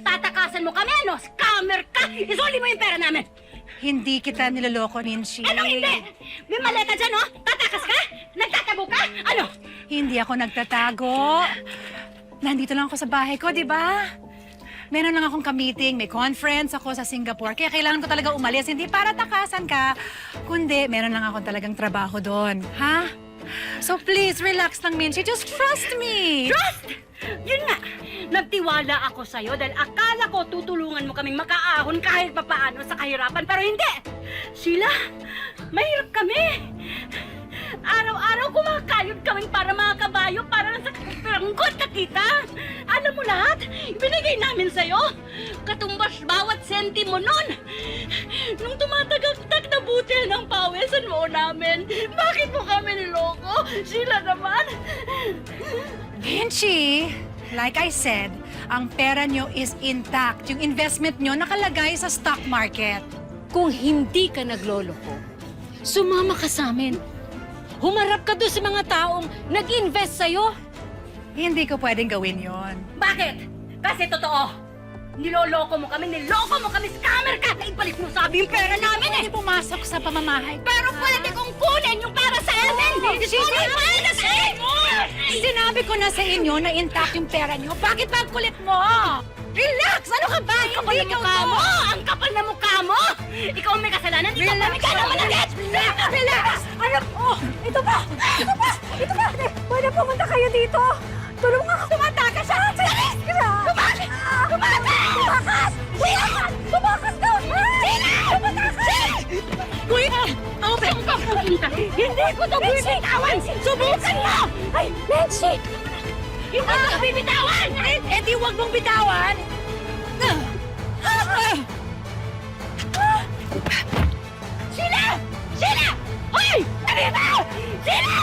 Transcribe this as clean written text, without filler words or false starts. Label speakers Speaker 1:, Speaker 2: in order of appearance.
Speaker 1: Tatakasan mo kami, ano? Scammer ka! Isuli mo yung pera namin!
Speaker 2: Hindi kita niloloko, Ninshi.
Speaker 1: Anong hindi? May maleta dyan, oh! Tatakas ka? Nagtatago ka? Ano?
Speaker 2: Hindi ako nagtatago. Nandito lang ako sa bahay ko, di ba? Meron lang akong ka-meeting, may conference ako sa Singapore, kaya kailangan ko talaga umalis. Hindi para takasan ka, kundi meron lang akong talagang trabaho doon. Ha? So please, relax lang, Minshi. Just trust me.
Speaker 1: Trust! Yun nga, nagtiwala ako sa'yo dahil akala ko tutulungan mo kaming makaahon kahit papaano sa kahirapan. Pero hindi! Sheila, mahirap kami. Araw-araw kumakayod kaming para mga kabayo para lang sa peranggot na kita. Alam mo lahat, ibinigay namin sa'yo. Katumbas bawat sentimo nun. Nung tumatagagtag na buti ng pawesan mo namin, bakit mo kami niloko? Sheila naman.
Speaker 2: Minshi, like I said, ang pera nyo is intact. Yung investment nyo nakalagay sa stock market.
Speaker 3: Kung hindi ka nagloloko, sumama ka sa amin. Humarap ka doon sa mga taong nag-invest sa'yo.
Speaker 2: Hindi ko pwedeng gawin yon.
Speaker 1: Bakit? Kasi totoo. Niloloko mo kami, scammer ka! Ibalik mo sabi yung pera namin eh!
Speaker 2: Hindi pumasok sa pamamahay.
Speaker 1: Pero pwede kong kunin yung para sa amin! Kunin mo na sa inyo!
Speaker 2: Sinabi ko na sa inyo na intact yung pera nyo. Bakit ba ang kulit mo? Relax! Ano ka ba?
Speaker 1: Ang kapal na mukha mo! Ang kapal na mukha mo! Ikaw ang may kasalanan dito! Kami ka naman agad!
Speaker 2: Relax! Ano? Oh, ito ba? Ito ba? Ito ba? Pwede pumunta kayo dito. Tulungan ako. Tumatakas siya! Tumakas! Tumakas! Tumakas! Tumakas daw! Sila! Tumatakas!
Speaker 1: Kuya! Saan ka pupunta? Hindi ko ito bibitawan! Subukan mo!
Speaker 2: Ay, Nancy!
Speaker 1: Hindi ko ito bibitawan!
Speaker 2: Eh di huwag mong bitawan!
Speaker 1: Sila! Sila! Hoy! Dali ba? Sila!